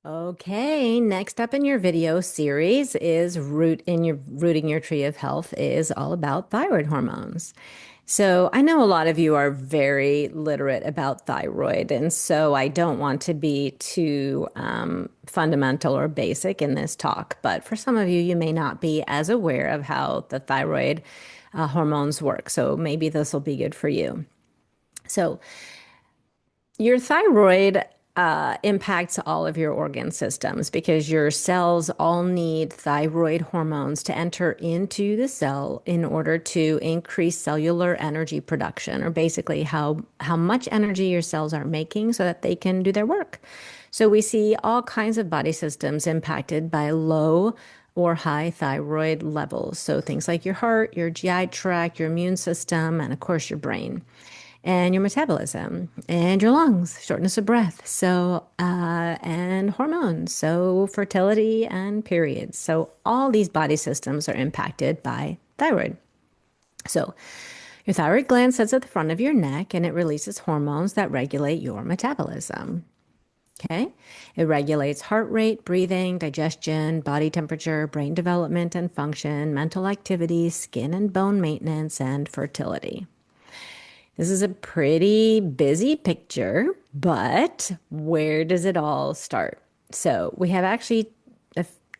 Okay, next up in your video series is rooting your tree of health is all about thyroid hormones. So I know a lot of you are very literate about thyroid, and so I don't want to be too fundamental or basic in this talk. But for some of you, you may not be as aware of how the thyroid hormones work. So maybe this will be good for you. So your thyroid impacts all of your organ systems because your cells all need thyroid hormones to enter into the cell in order to increase cellular energy production, or basically how much energy your cells are making so that they can do their work. So we see all kinds of body systems impacted by low or high thyroid levels. So things like your heart, your GI tract, your immune system, and of course your brain and your metabolism and your lungs, shortness of breath, and hormones, so fertility and periods. So all these body systems are impacted by thyroid. So your thyroid gland sits at the front of your neck and it releases hormones that regulate your metabolism. Okay. It regulates heart rate, breathing, digestion, body temperature, brain development and function, mental activity, skin and bone maintenance, and fertility. This is a pretty busy picture, but where does it all start? So we have actually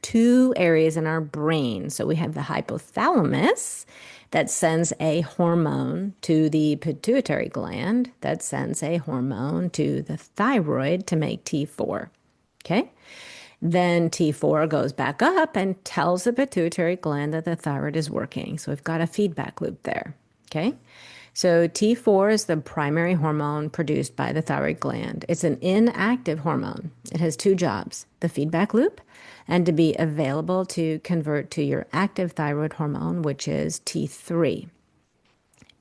two areas in our brain. So we have the hypothalamus that sends a hormone to the pituitary gland that sends a hormone to the thyroid to make T4. Okay. Then T4 goes back up and tells the pituitary gland that the thyroid is working. So we've got a feedback loop there. Okay. So T4 is the primary hormone produced by the thyroid gland. It's an inactive hormone. It has two jobs, the feedback loop and to be available to convert to your active thyroid hormone, which is T3.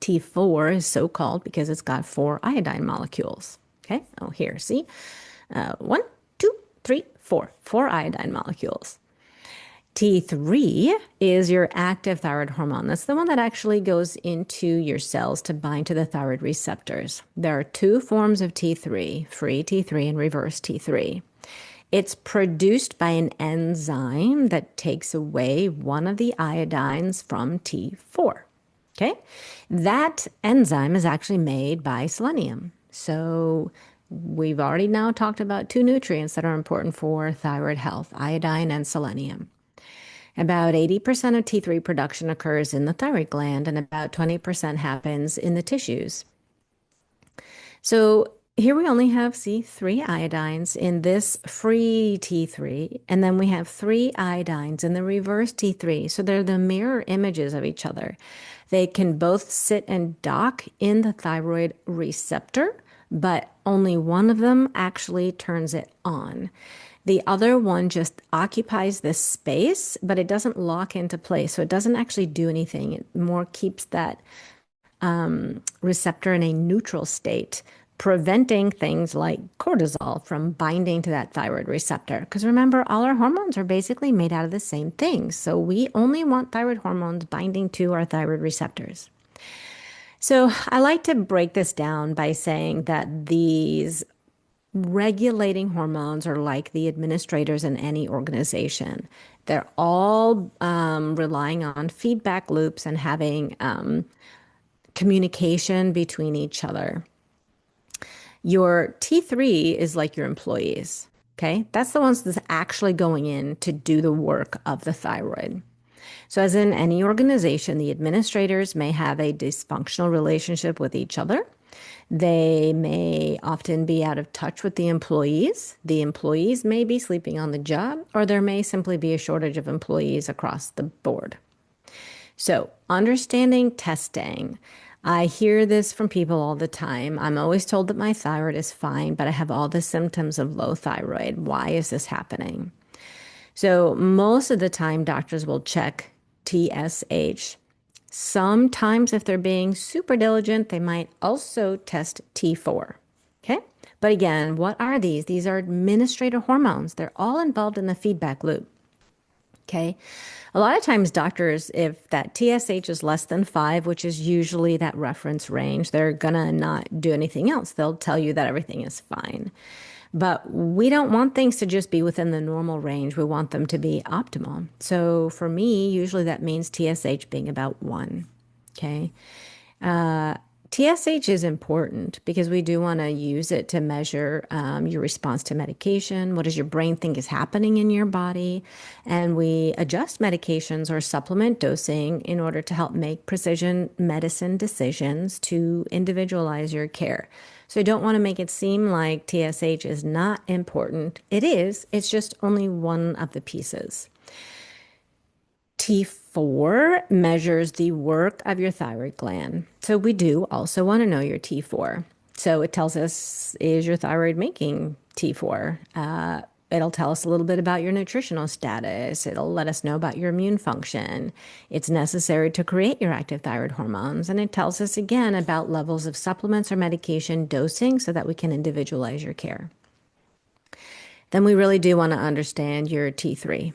T4 is so called because it's got four iodine molecules. Okay, oh, here, see? One, two, three, four. Four iodine molecules. T3 is your active thyroid hormone. That's the one that actually goes into your cells to bind to the thyroid receptors. There are two forms of T3, free T3 and reverse T3. It's produced by an enzyme that takes away one of the iodines from T4. Okay? That enzyme is actually made by selenium. So we've already now talked about two nutrients that are important for thyroid health, iodine and selenium. About 80% of T3 production occurs in the thyroid gland, and about 20% happens in the tissues. So here we only have, see, three iodines in this free T3, and then we have three iodines in the reverse T3. So they're the mirror images of each other. They can both sit and dock in the thyroid receptor, but only one of them actually turns it on. The other one just occupies this space, but it doesn't lock into place. So it doesn't actually do anything. It more keeps that receptor in a neutral state, preventing things like cortisol from binding to that thyroid receptor. Because remember, all our hormones are basically made out of the same things. So we only want thyroid hormones binding to our thyroid receptors. So I like to break this down by saying that these regulating hormones are like the administrators in any organization. They're all relying on feedback loops and having communication between each other. Your T3 is like your employees. Okay, that's the ones that's actually going in to do the work of the thyroid. So, as in any organization, the administrators may have a dysfunctional relationship with each other. They may often be out of touch with the employees. The employees may be sleeping on the job, or there may simply be a shortage of employees across the board. So, understanding testing. I hear this from people all the time. I'm always told that my thyroid is fine, but I have all the symptoms of low thyroid. Why is this happening? So, most of the time, doctors will check TSH. Sometimes, if they're being super diligent, they might also test T4. Okay. But again, what are these? These are administrator hormones. They're all involved in the feedback loop. Okay. A lot of times, doctors, if that TSH is less than 5, which is usually that reference range, they're going to not do anything else. They'll tell you that everything is fine. But we don't want things to just be within the normal range. We want them to be optimal. So for me, usually that means TSH being about 1. Okay. TSH is important because we do want to use it to measure your response to medication. What does your brain think is happening in your body? And we adjust medications or supplement dosing in order to help make precision medicine decisions to individualize your care. So I don't want to make it seem like TSH is not important. It is, it's just only one of the pieces. T4 measures the work of your thyroid gland. So we do also want to know your T4. So it tells us, is your thyroid making T4? It'll tell us a little bit about your nutritional status. It'll let us know about your immune function. It's necessary to create your active thyroid hormones. And it tells us again about levels of supplements or medication dosing so that we can individualize your care. Then we really do want to understand your T3.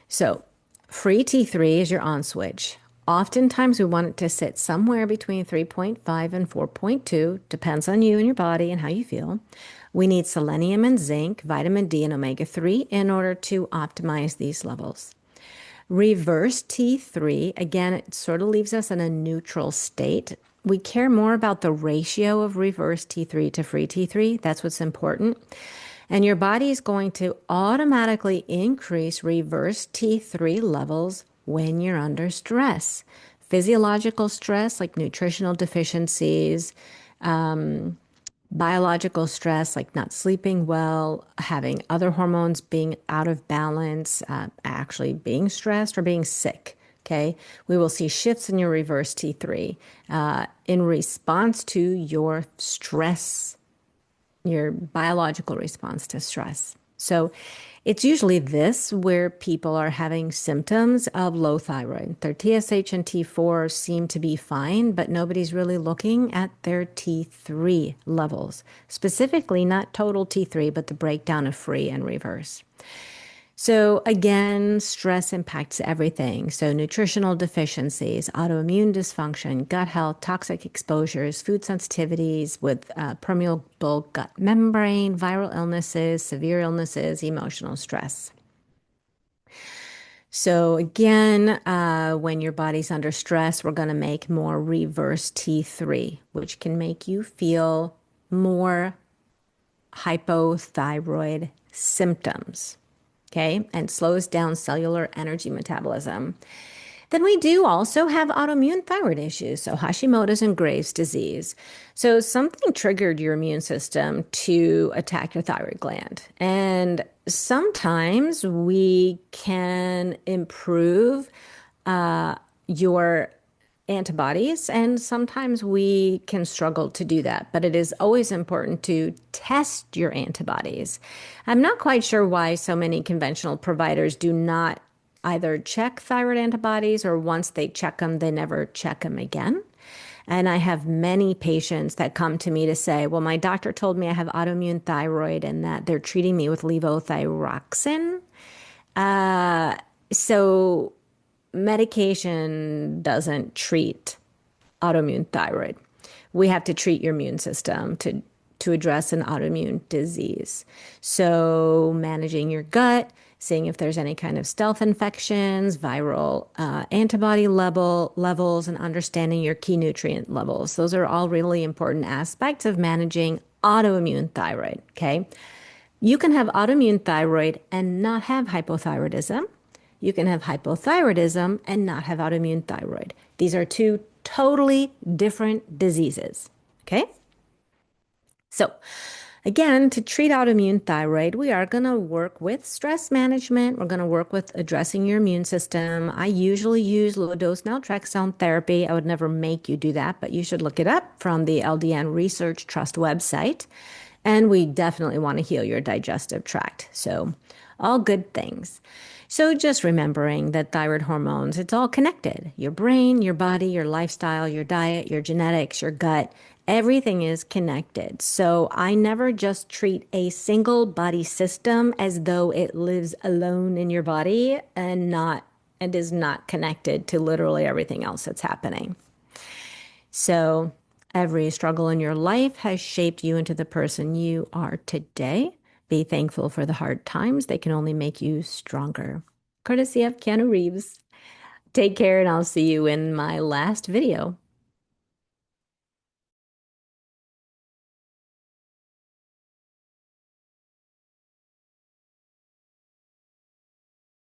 So free T3 is your on switch. Oftentimes we want it to sit somewhere between 3.5 and 4.2, depends on you and your body and how you feel. We need selenium and zinc, vitamin D, and omega-3 in order to optimize these levels. Reverse T3, again, it sort of leaves us in a neutral state. We care more about the ratio of reverse T3 to free T3. That's what's important. And your body is going to automatically increase reverse T3 levels when you're under stress. Physiological stress, like nutritional deficiencies, biological stress, like not sleeping well, having other hormones being out of balance, actually being stressed or being sick. Okay, we will see shifts in your reverse T3 in response to your stress, your biological response to stress. So it's usually this where people are having symptoms of low thyroid. Their TSH and T4 seem to be fine, but nobody's really looking at their T3 levels, specifically not total T3, but the breakdown of free and reverse. So again, stress impacts everything. So nutritional deficiencies, autoimmune dysfunction, gut health, toxic exposures, food sensitivities with permeable gut membrane, viral illnesses, severe illnesses, emotional stress. So again, when your body's under stress, we're going to make more reverse T3, which can make you feel more hypothyroid symptoms. Okay, and slows down cellular energy metabolism. Then we do also have autoimmune thyroid issues, so Hashimoto's and Graves' disease. So something triggered your immune system to attack your thyroid gland. And sometimes we can improve your antibodies, and sometimes we can struggle to do that, but it is always important to test your antibodies. I'm not quite sure why so many conventional providers do not either check thyroid antibodies, or once they check them, they never check them again. And I have many patients that come to me to say, well, my doctor told me I have autoimmune thyroid and that they're treating me with levothyroxine. So medication doesn't treat autoimmune thyroid. We have to treat your immune system to address an autoimmune disease. So managing your gut, seeing if there's any kind of stealth infections, viral antibody levels, and understanding your key nutrient levels. Those are all really important aspects of managing autoimmune thyroid, okay? You can have autoimmune thyroid and not have hypothyroidism. You can have hypothyroidism and not have autoimmune thyroid. These are two totally different diseases, okay? So again, to treat autoimmune thyroid, we are going to work with stress management. We're going to work with addressing your immune system. I usually use low-dose naltrexone therapy. I would never make you do that, but you should look it up from the LDN Research Trust website. And we definitely want to heal your digestive tract. So all good things. So just remembering that thyroid hormones, it's all connected. Your brain, your body, your lifestyle, your diet, your genetics, your gut, everything is connected. So I never just treat a single body system as though it lives alone in your body and is not connected to literally everything else that's happening. So every struggle in your life has shaped you into the person you are today. Be thankful for the hard times. They can only make you stronger. Courtesy of Keanu Reeves. Take care, and I'll see you in my last video.